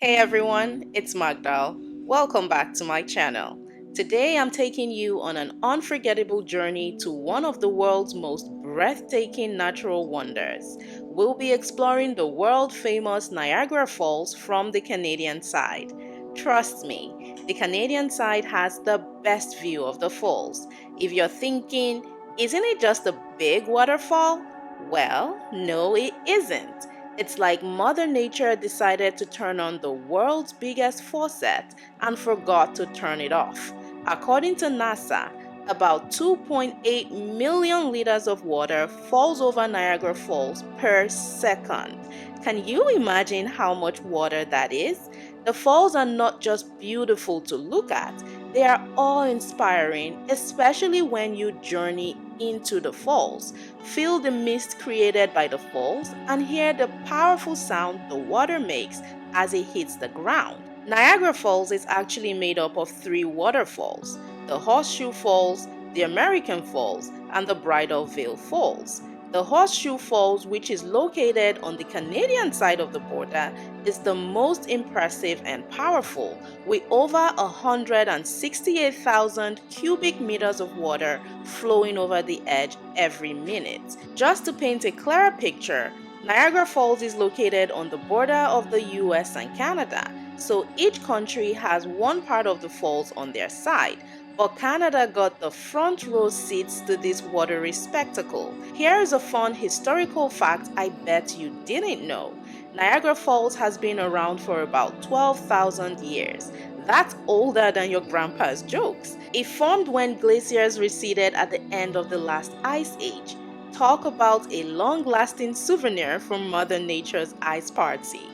Hey everyone, it's Magdal. Welcome back to my channel. Today I'm taking you on an unforgettable journey to one of the world's most breathtaking natural wonders. We'll be exploring the world famous Niagara Falls from the Canadian side. Trust me, the Canadian side has the best view of the falls. If you're thinking, isn't it just a big waterfall? Well, no, it isn't. It's like Mother Nature decided to turn on the world's biggest faucet and forgot to turn it off. According to NASA, about 2.8 million liters of water falls over Niagara Falls per second. Can you imagine how much water that is? The falls are not just beautiful to look at, they are awe-inspiring, especially when you journey into the falls. Feel the mist created by the falls and hear the powerful sound the water makes as it hits the ground. Niagara Falls is actually made up of three waterfalls: the Horseshoe Falls, the American Falls, and the Bridal Veil Falls. The Horseshoe Falls, which is located on the Canadian side of the border, is the most impressive and powerful, with over 168,000 cubic meters of water flowing over the edge every minute. Just to paint a clearer picture, Niagara Falls is located on the border of the US and Canada, so each country has one part of the falls on their side. But Canada got the front row seats to this watery spectacle. Here is a fun historical fact I bet you didn't know. Niagara Falls has been around for about 12,000 years. That's older than your grandpa's jokes. It formed when glaciers receded at the end of the last ice age. Talk about a long-lasting souvenir from Mother Nature's ice party.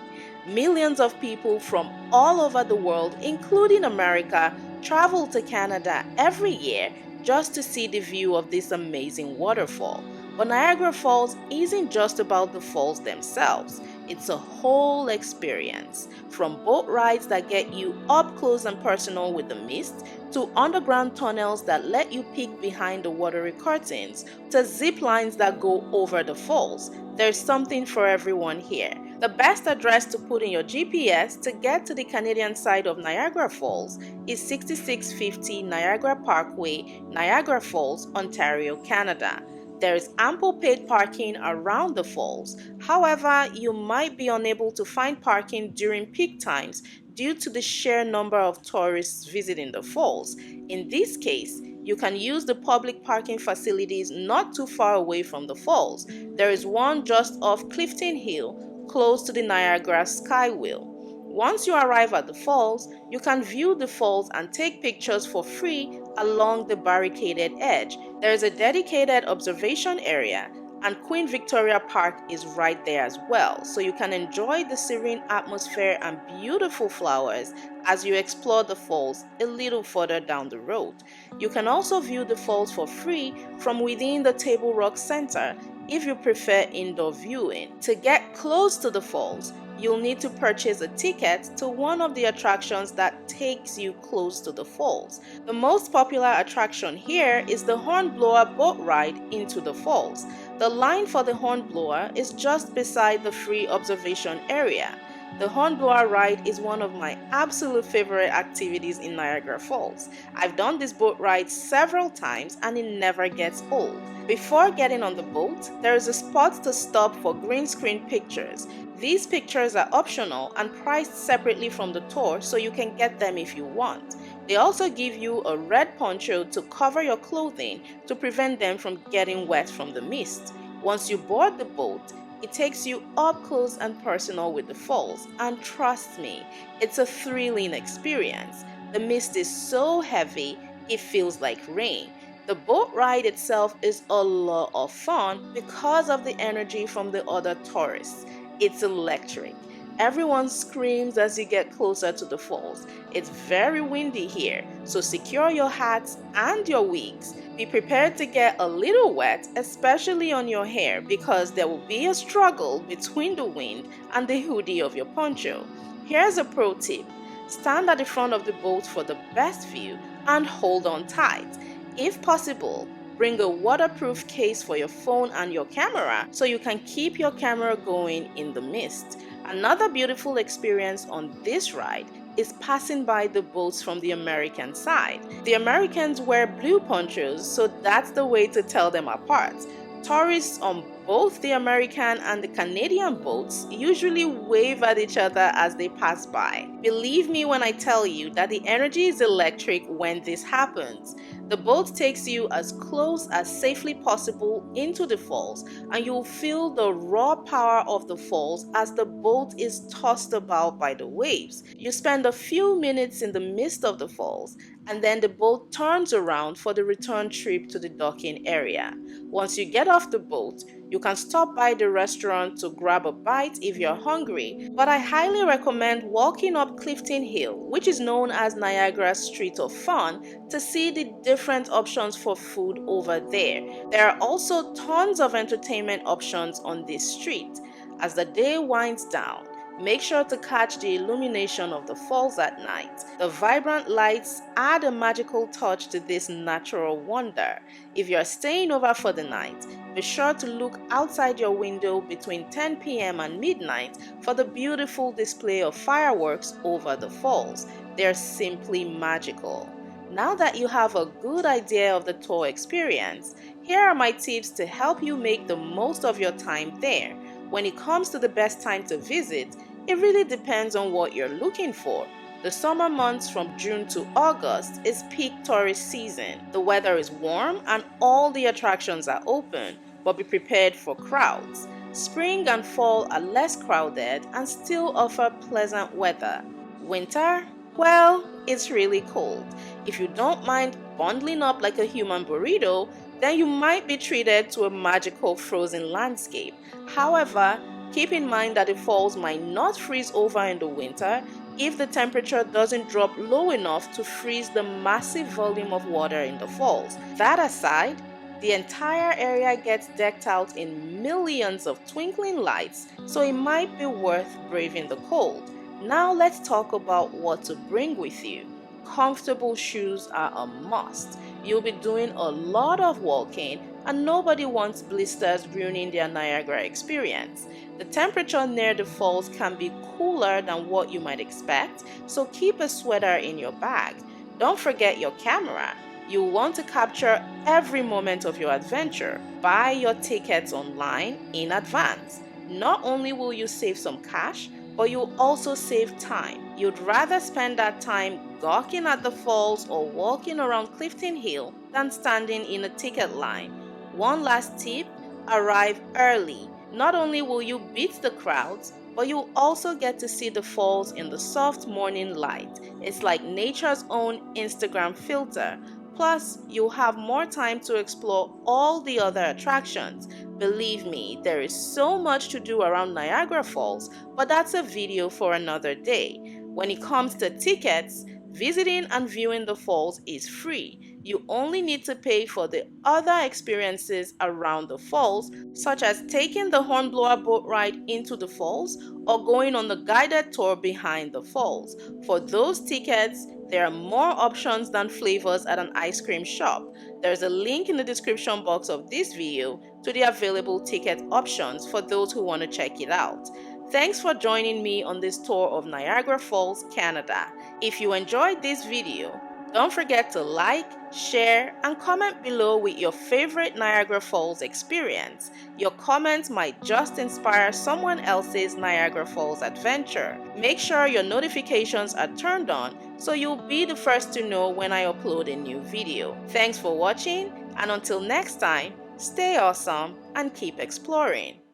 Millions of people from all over the world, including America, travel to Canada every year just to see the view of this amazing waterfall. But Niagara Falls isn't just about the falls themselves. It's a whole experience, from boat rides that get you up close and personal with the mist, to underground tunnels that let you peek behind the watery curtains, to zip lines that go over the falls. There's something for everyone here. The best address to put in your GPS to get to the Canadian side of Niagara Falls is 6650 Niagara Parkway, Niagara Falls, Ontario, Canada. There is ample paid parking around the falls. However, you might be unable to find parking during peak times due to the sheer number of tourists visiting the falls. In this case, you can use the public parking facilities not too far away from the falls. There is one just off Clifton Hill, close to the Niagara Skywheel. Once you arrive at the falls, you can view the falls and take pictures for free along the barricaded edge. There is a dedicated observation area, and Queen Victoria Park is right there as well, so you can enjoy the serene atmosphere and beautiful flowers as you explore the falls a little further down the road. You can also view the falls for free from within the Table Rock Center if you prefer indoor viewing. To get close to the falls, you'll need to purchase a ticket to one of the attractions that takes you close to the falls. The most popular attraction here is the Hornblower boat ride into the falls. The line for the Hornblower is just beside the free observation area. The Hornblower ride is one of my absolute favorite activities in Niagara Falls. I've done this boat ride several times and it never gets old. Before getting on the boat, there is a spot to stop for green screen pictures. These pictures are optional and priced separately from the tour, so you can get them if you want. They also give you a red poncho to cover your clothing to prevent them from getting wet from the mist. Once you board the boat, it takes you up close and personal with the falls, and trust me, it's a thrilling experience. The mist is so heavy, it feels like rain. The boat ride itself is a lot of fun because of the energy from the other tourists. It's electric. Everyone screams as you get closer to the falls. It's very windy here, so secure your hats and your wigs. Be prepared to get a little wet, especially on your hair, because there will be a struggle between the wind and the hoodie of your poncho. Here's a pro tip. Stand at the front of the boat for the best view and hold on tight. If possible, bring a waterproof case for your phone and your camera so you can keep your camera going in the mist. Another beautiful experience on this ride is passing by the boats from the American side. The Americans wear blue ponchos, so that's the way to tell them apart. Tourists on both the American and the Canadian boats usually wave at each other as they pass by. Believe me when I tell you that the energy is electric when this happens. The boat takes you as close as safely possible into the falls, and you'll feel the raw power of the falls as the boat is tossed about by the waves. You spend a few minutes in the midst of the falls, and then the boat turns around for the return trip to the docking area. Once you get off the boat, you can stop by the restaurant to grab a bite if you're hungry, but I highly recommend walking up Clifton Hill, which is known as Niagara's Street of Fun, to see the different options for food over there. There are also tons of entertainment options on this street. As the day winds down, make sure to catch the illumination of the falls at night. The vibrant lights add a magical touch to this natural wonder. If you're staying over for the night, be sure to look outside your window between 10 p.m. and midnight for the beautiful display of fireworks over the falls. They're simply magical. Now that you have a good idea of the tour experience, here are my tips to help you make the most of your time there. When it comes to the best time to visit, it really depends on what you're looking for. The summer months from June to August is peak tourist season. The weather is warm and all the attractions are open, but be prepared for crowds. Spring and fall are less crowded and still offer pleasant weather. Winter? Well, it's really cold. If you don't mind bundling up like a human burrito, then you might be treated to a magical frozen landscape. However, keep in mind that the falls might not freeze over in the winter if the temperature doesn't drop low enough to freeze the massive volume of water in the falls. That aside, the entire area gets decked out in millions of twinkling lights, so it might be worth braving the cold. Now let's talk about what to bring with you. Comfortable shoes are a must. You'll be doing a lot of walking and nobody wants blisters ruining their Niagara experience. The temperature near the falls can be cooler than what you might expect, so keep a sweater in your bag. Don't forget your camera. You'll want to capture every moment of your adventure. Buy your tickets online in advance. Not only will you save some cash, but you'll also save time. You'd rather spend that time gawking at the falls or walking around Clifton Hill than standing in a ticket line. One last tip, arrive early. Not only will you beat the crowds, but you'll also get to see the falls in the soft morning light. It's like nature's own Instagram filter. Plus, you'll have more time to explore all the other attractions. Believe me, there is so much to do around Niagara Falls, but that's a video for another day. When it comes to tickets, visiting and viewing the falls is free. You only need to pay for the other experiences around the falls, such as taking the Hornblower boat ride into the falls or going on the guided tour behind the falls. For those tickets, there are more options than flavors at an ice cream shop. There's a link in the description box of this video to the available ticket options for those who want to check it out. Thanks for joining me on this tour of Niagara Falls, Canada. If you enjoyed this video, don't forget to like, share, and comment below with your favorite Niagara Falls experience. Your comments might just inspire someone else's Niagara Falls adventure. Make sure your notifications are turned on so you'll be the first to know when I upload a new video. Thanks for watching, and until next time, stay awesome and keep exploring.